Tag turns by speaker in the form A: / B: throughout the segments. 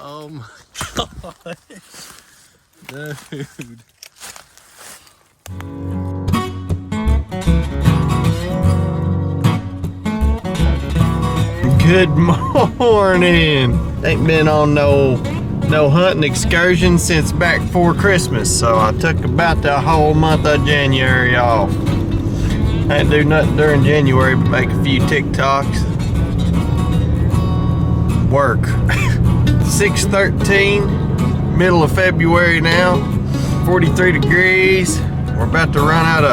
A: Oh my god. Dude. Good morning. Ain't been on no hunting excursion since back before Christmas, so I took about the whole month of January off. I didn't do nothing during January but make a few TikToks. Work. 6:13, middle of February now, 43 degrees. We're about to run out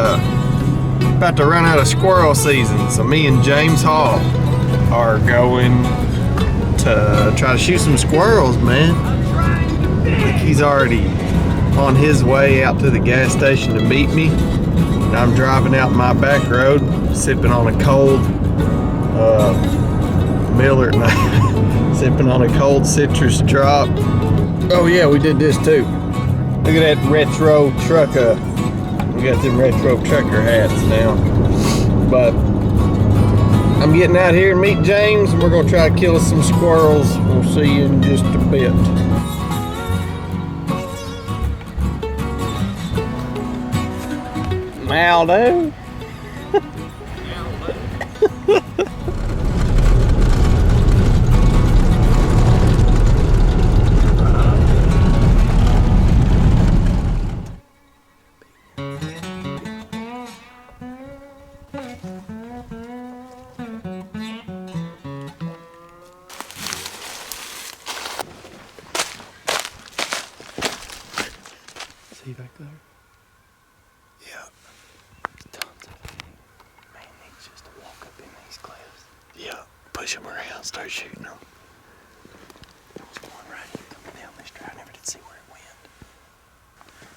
A: of squirrel season, so me and James Hall are going to try to shoot some squirrels, man. He's already on his way out to the gas station to meet me, and I'm driving out my back road, sipping on a cold Miller, sipping on a cold citrus drop. Oh yeah, we did this too. Look at that retro trucker. We got them retro trucker hats now. But I'm getting out here to meet James, and we're gonna try to kill some squirrels. We'll see you in just a bit. Maldo. See back there? Yeah. Tons of them. Man needs just to walk up in these cliffs. Yeah. Push them around, start shooting them. There was one right here coming down this drive. I never did see where it went.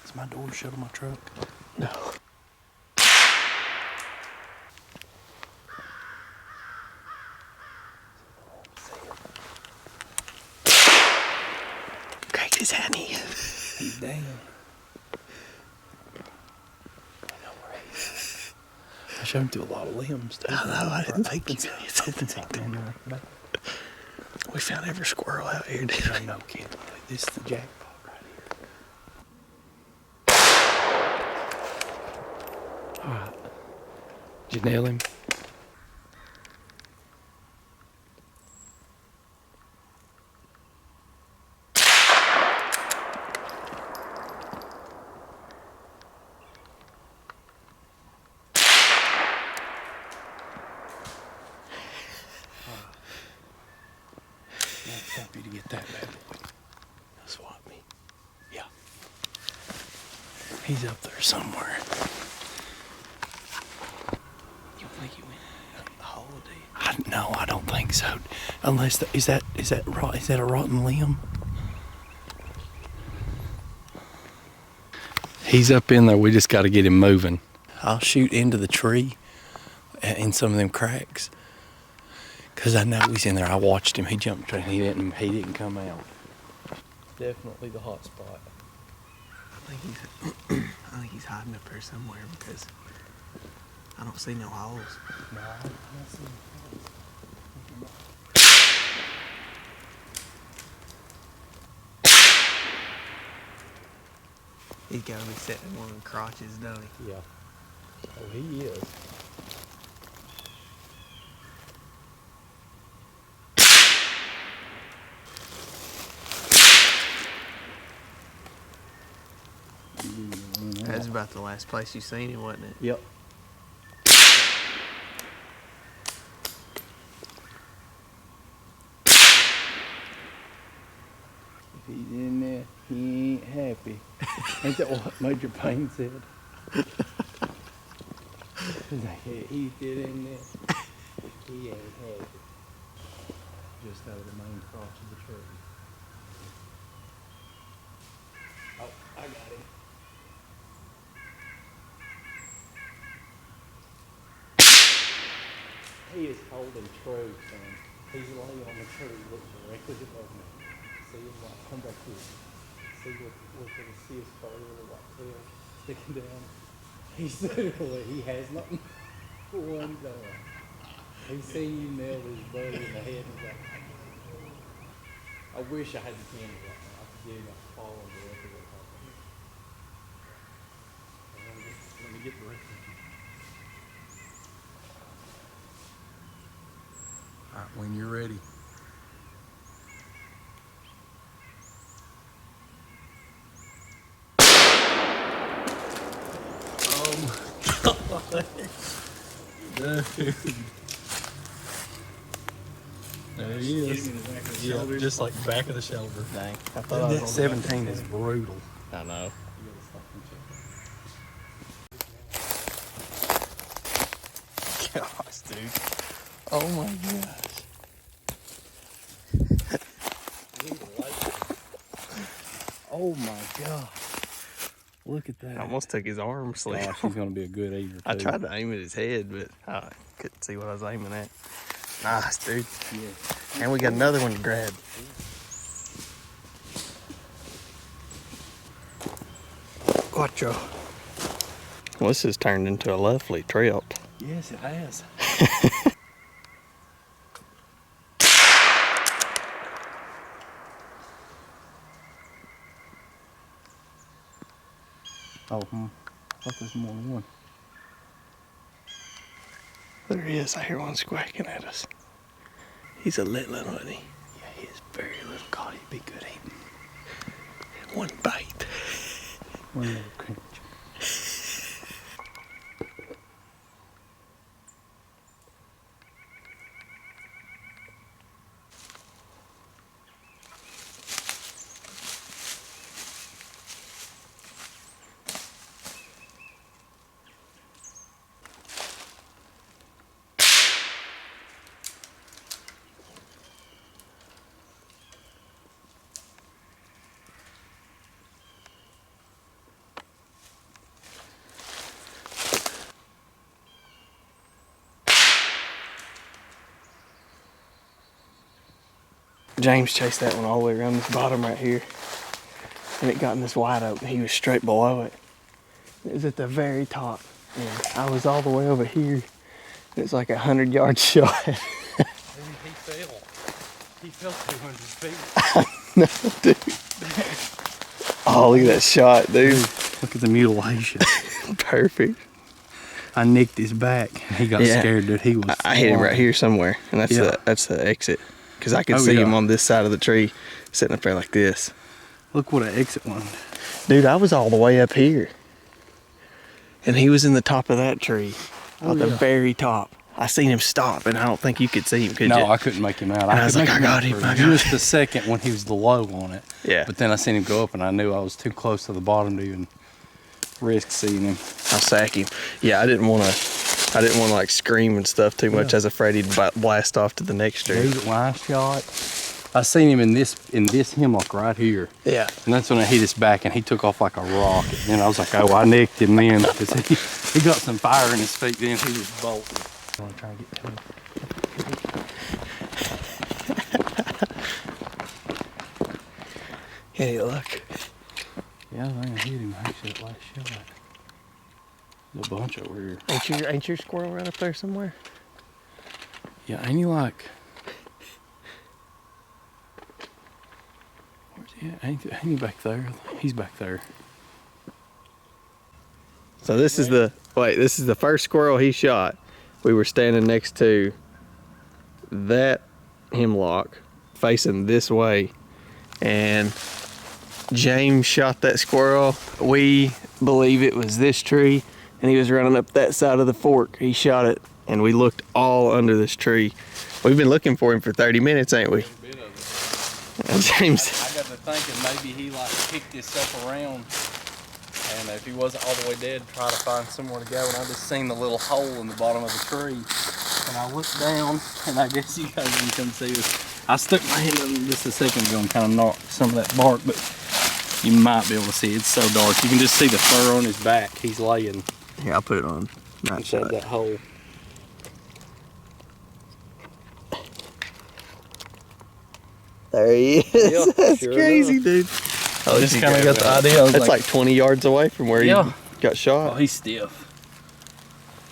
A: Is my door shut on my truck? No. Cracked his honey. He's down. I showed him through a lot of limbs too. I know, I didn't think you did. We found every squirrel out here, didn't we? No kidding. This is the jackpot right here. Alright. Did you nail him? Happy to get that bad boy. Swap me. Yeah. He's up there somewhere. You don't think he went in the holiday? No, I don't think so. Unless is that a rotten limb? He's up in there. We just got to get him moving. I'll shoot into the tree in some of them cracks. Cause I know he's in there. I watched him. He jumped and he didn't come out. Definitely the hot spot. I think he's hiding up there somewhere because I don't see no holes. No, I don't see no holes. He's gotta be sitting in one of the crotches, don't he? Yeah. Oh, he is. That's about the last place you seen him, wasn't it? Yep. If he's in there, he ain't happy. Ain't that what Major Payne said? He's get in there, he ain't happy. Just out of the main crotch of the tree. Oh, I got him. He is holding true, son. He's laying on the tree, looking directly above me. See him like come back here. See what can see his fur or like tail sticking down. He's literally he has nothing for one dollar. He's seen you nail his buddy in the head and he's like,
B: I wish I had the camera right now. I could get him to fall directly on top of me. Let me get the rest of it.
C: All right, when you're ready. Oh my God. Dude. There he is. Yeah, just like back of the shoulder.
B: Dang. I
C: And that 17 is brutal.
B: I know.
C: Gosh, dude. Oh my gosh. Oh my God. Look at that.
A: I almost took his arm sleeve.
B: Gosh, he's going to be a good eater.
A: I tried to aim at his head, but I couldn't see what I was aiming at. Nice, dude.
B: Yeah.
A: And we got another one to grab. Quattro. Well, this has turned into a lovely trip.
C: Yes, it has.
B: Oh, I thought there's more than one.
A: There he is. I hear one squawking at us. He's a little one, isn't he? Yeah, he is very little. God, he'd be good eating. One bite.
B: One little crunch.
A: James chased that one all the way around this bottom right here. And it got in this wide open. He was straight below it. It was at the very top. And I was all the way over here. It's like 100-yard shot.
B: He fell. He fell 200 feet.
A: No, dude. Oh, look at that shot, dude.
B: Look at the mutilation.
A: Perfect.
B: I nicked his back. He got scared, dude. He was.
A: I hit him right here somewhere, and that's the exit. Because I could see him on this side of the tree, sitting up there like this.
B: Look what an exit one.
A: Dude, I was all the way up here, and he was in the top of that tree, at the very top. I seen him stop, and I don't think you could see him, could you?
B: No, I couldn't make him out.
A: I was like, I got him.
B: Just a second when he was the low on it.
A: Yeah.
B: But then I seen him go up, and I knew I was too close to the bottom to even risk seeing him.
A: I'll sack him. Yeah, I didn't want to like scream and stuff too much. I was afraid he'd blast off to the next tree.
B: Dude, when I shot, I seen him in this hemlock right here.
A: Yeah.
B: And that's when I hit his back, and he took off like a rocket. And then I was like, oh, I nicked him then, because he got some fire in his feet. Then he was bolting. I want to try and get to him.
A: Hey, look.
B: Yeah, I think I hit him actually at last shot. There's a bunch over here.
A: Ain't your squirrel right up there somewhere?
B: Yeah, ain't he like? Where's he at? Ain't he back there? He's back there.
A: So this is the first squirrel he shot. We were standing next to that hemlock facing this way, and James shot that squirrel. We believe it was this tree, and he was running up that side of the fork. He shot it, and we looked all under this tree. We've been looking for him for 30 minutes, ain't we? And James,
B: I got to thinking maybe he like picked himself around, and if he wasn't all the way dead, try to find somewhere to go. And I just seen the little hole in the bottom of the tree, and I looked down, and I guess you guys didn't come see us. I stuck my hand in just a second ago and kind of knocked some of that bark, but you might be able to see. It's so dark. You can just see the fur on his back. He's laying
A: here, I'll put it on night
B: inside
A: shot.
B: that hole.
A: There he is.
B: Yeah,
A: That's
B: sure
A: crazy,
B: enough.
A: dude.
B: I just kind of got the idea.
A: That's like 20 yards away from where he got shot.
B: Oh, he's stiff.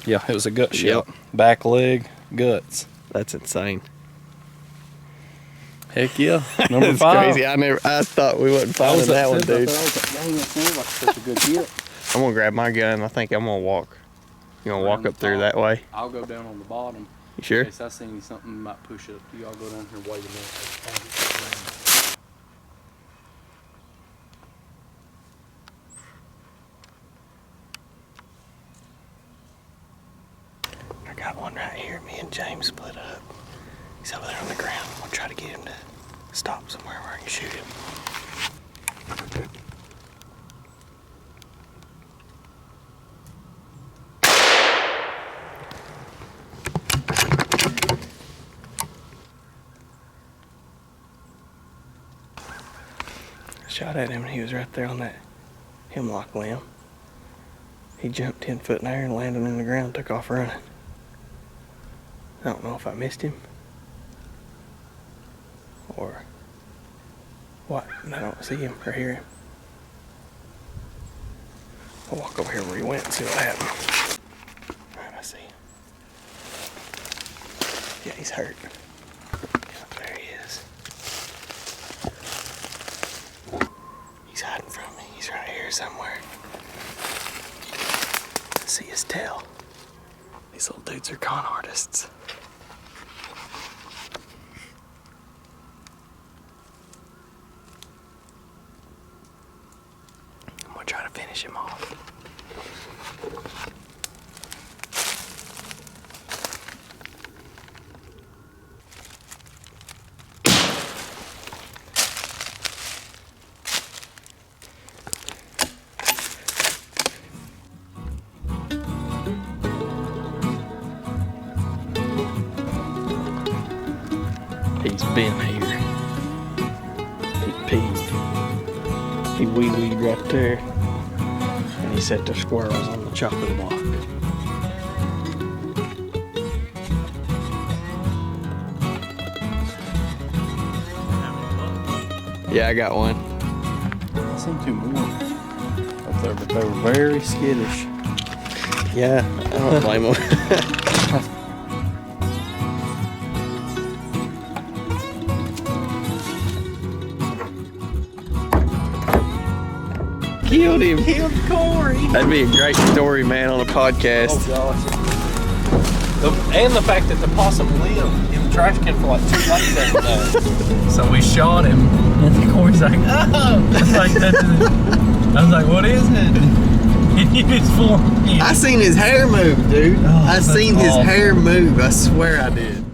B: Yeah, it was a gut shot. Back leg, guts.
A: That's insane.
B: Heck yeah. Number
A: That's
B: 5.
A: crazy. I thought we wasn't finding that one, dude.
B: I was like, dang, that seems like such a good hit.
A: I'm gonna grab my gun. I think I'm gonna walk. You gonna walk up through that way?
B: I'll go down on the bottom.
A: You sure?
B: In case I see something that might push up. You all go down here, wait a minute.
A: I got one right here. Me and James split up. He's over there on the ground. We'll try to get him to stop somewhere where I can shoot him. I shot at him and he was right there on that hemlock limb. He jumped 10 foot in the air and landed on the ground, took off running. I don't know if I missed him or what. I don't see him or hear him. I'll walk over here where he went and see what happened. Alright, I see him. Yeah, he's hurt. Yeah, there he is. He's hiding from me. He's right here somewhere. I see his tail. These little dudes are con artists. I'm gonna try to finish him off. He's been here. He peed. He wee-weed right there. And he set the squirrels on the chopping block. Yeah, I got one.
B: I seen 2 more up there, but they were very skittish.
A: Yeah, I don't blame him. Killed him.
B: Killed Corey.
A: That'd be a great story, man, on a podcast.
B: Oh gosh. And the fact that the possum lived in the trash can for like 2 days that day. So we shot him, and then Corey's like, "Oh!" I was like, I was like, "What is it?" And he was for me.
A: I seen his hair move, dude.
B: Oh,
A: I seen his
B: awful.
A: hair move. I swear I did.